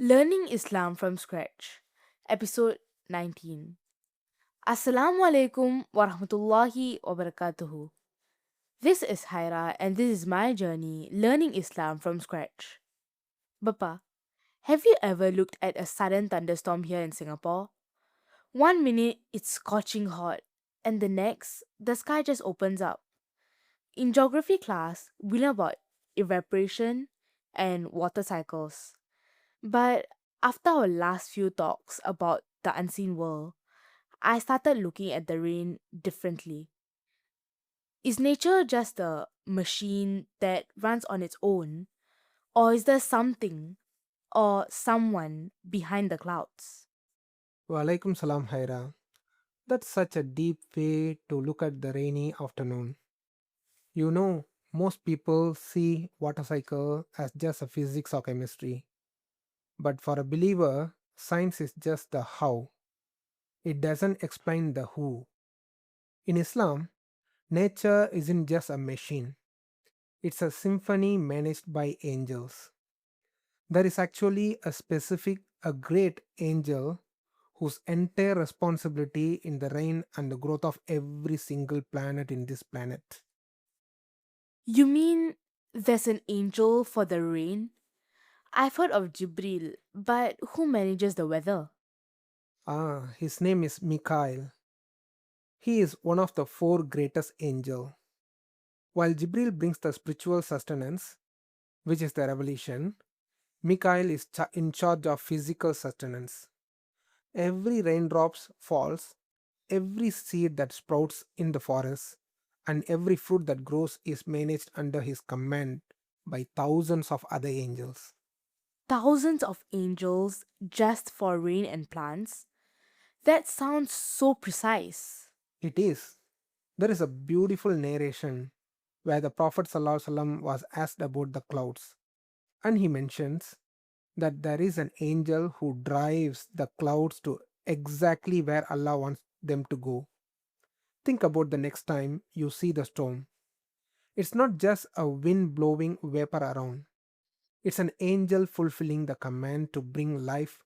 Learning Islam from Scratch, Episode 19. Assalamu alaikum wa rahmatullahi wa barakatuhu. This is Haira and this is my journey learning Islam from scratch. Bapa, have you ever looked at a sudden thunderstorm here in Singapore? One minute it's scorching hot, and the next the sky just opens up. In geography class, we learn about evaporation and water cycles. But after our last few talks about the unseen world, I started looking at the rain differently. Is nature just a machine that runs on its own, or is there something or someone behind the clouds? Walaikum salam, Haira. That's such a deep way to look at the rainy afternoon. You know, most people see water cycle as just a physics or chemistry. But for a believer, science is just the how. It doesn't explain the who. In Islam, nature isn't just a machine. It's a symphony managed by angels. There is actually a great angel whose entire responsibility in the rain and the growth of every single planet in this planet. You mean there's an angel for the rain? I've heard of Jibril, but who manages the weather? His name is Mikā'īl. He is one of the four greatest angels. While Jibril brings the spiritual sustenance, which is the revelation, Mikā'īl is in charge of physical sustenance. Every raindrops falls, every seed that sprouts in the forest, and every fruit that grows is managed under his command by thousands of other angels. Thousands of angels just for rain and plants? That sounds so precise. It is. There is a beautiful narration where the Prophet ﷺ was asked about the clouds, and he mentions that there is an angel who drives the clouds to exactly where Allah wants them to go. Think about the next time you see the storm. It's not just a wind blowing vapor around, it's an angel fulfilling the command to bring life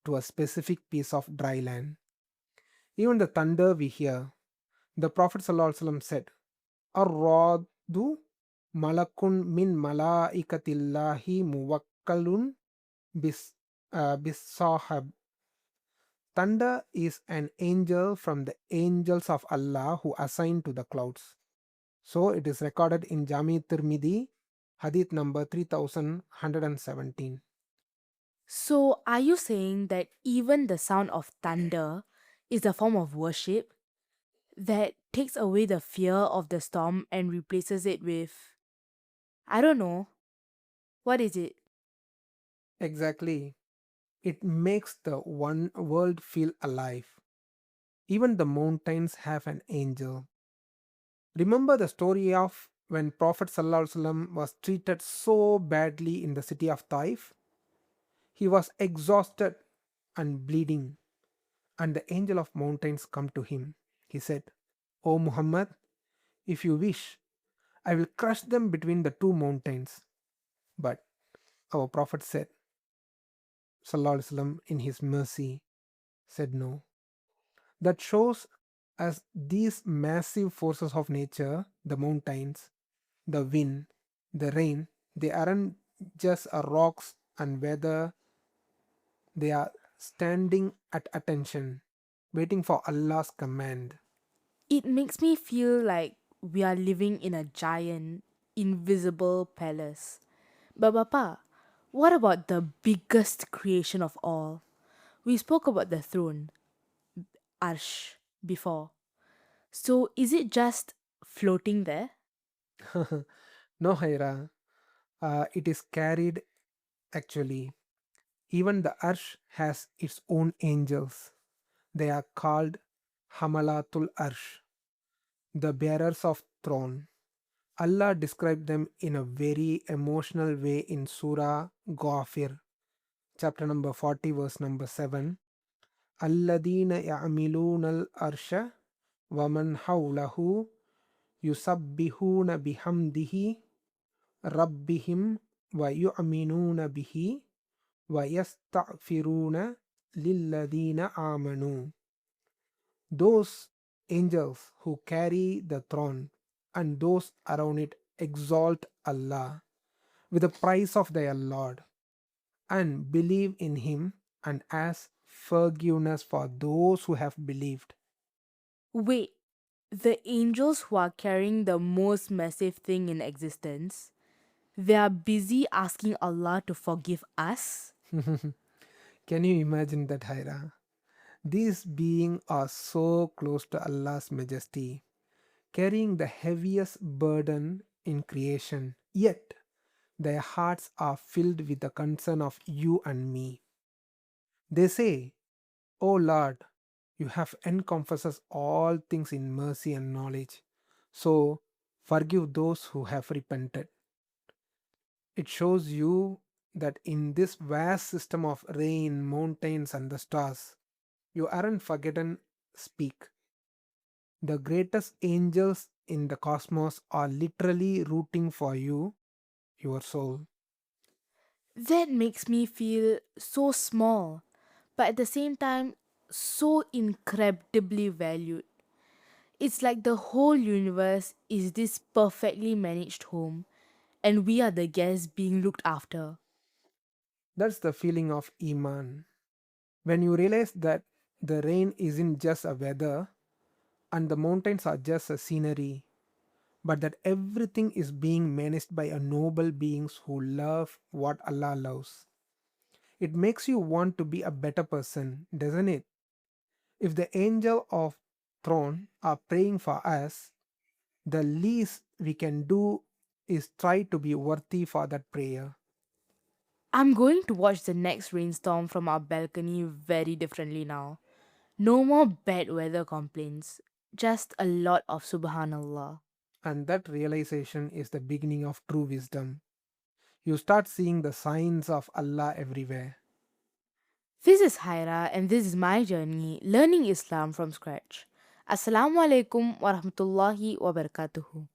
to a specific piece of dry land. Even the thunder we hear, the Prophet ﷺ said, Ar-Radu malakun min malaikatillahi muwakkalun bis sahab. Thunder is an angel from the angels of Allah who assigned to the clouds. So it is recorded in Jami Tirmidhi, Hadith number 3117. So, are you saying that even the sound of thunder is a form of worship that takes away the fear of the storm and replaces it with, I don't know, what is it? Exactly. It makes the one world feel alive. Even the mountains have an angel. Remember the story of when Prophet ﷺ was treated so badly in the city of Taif? He was exhausted and bleeding, and the angel of mountains come to him. He said, O Muhammad, if you wish, I will crush them between the two mountains. But our Prophet said, Sallallahu Alaihi Wasallam, in his mercy, said no. That shows us these massive forces of nature, the mountains, the wind, the rain, they aren't just a rocks and weather, they are standing at attention, waiting for Allah's command. It makes me feel like we are living in a giant, invisible palace. But, Papa, what about the biggest creation of all? We spoke about the throne, Arsh, before. So, is it just floating there? No, Haira, it is carried actually. Even the Arsh has its own angels. They are called Hamalatul Arsh, the bearers of throne. Allah described them in a very emotional way in Surah Ghafir, chapter number 40, verse number 7. Alladina ya'miluna al-arsha wa man hawlahu yusabbihuna bihamdihi rabbihim wa yu'minuna bihi وَيَسْتَغْفِرُونَ لِلَّذِينَ آمَنُوا. Those angels who carry the throne and those around it exalt Allah with the praise of their Lord and believe in Him and ask forgiveness for those who have believed. Wait, the angels who are carrying the most massive thing in existence, they are busy asking Allah to forgive us? Can you imagine that, Haira? These beings are so close to Allah's majesty, carrying the heaviest burden in creation, yet their hearts are filled with the concern of you and me. They say, O Lord, you have encompasses all things in mercy and knowledge. So forgive those who have repented. It shows you that in this vast system of rain, mountains, and the stars, you aren't forgotten. Speak. The greatest angels in the cosmos are literally rooting for you, your soul. That makes me feel so small, but at the same time, so incredibly valued. It's like the whole universe is this perfectly managed home, and we are the guests being looked after. That's the feeling of Iman. When you realize that the rain isn't just a weather and the mountains are just a scenery, but that everything is being managed by a noble beings who love what Allah loves. It makes you want to be a better person, doesn't it? If the angel of throne are praying for us, the least we can do is try to be worthy for that prayer. I'm going to watch the next rainstorm from our balcony very differently now. No more bad weather complaints, just a lot of Subhanallah. And that realization is the beginning of true wisdom. You start seeing the signs of Allah everywhere. This is Haira, and this is my journey learning Islam from scratch. Assalamu alaikum wa rahmatullahi wa barakatuhu.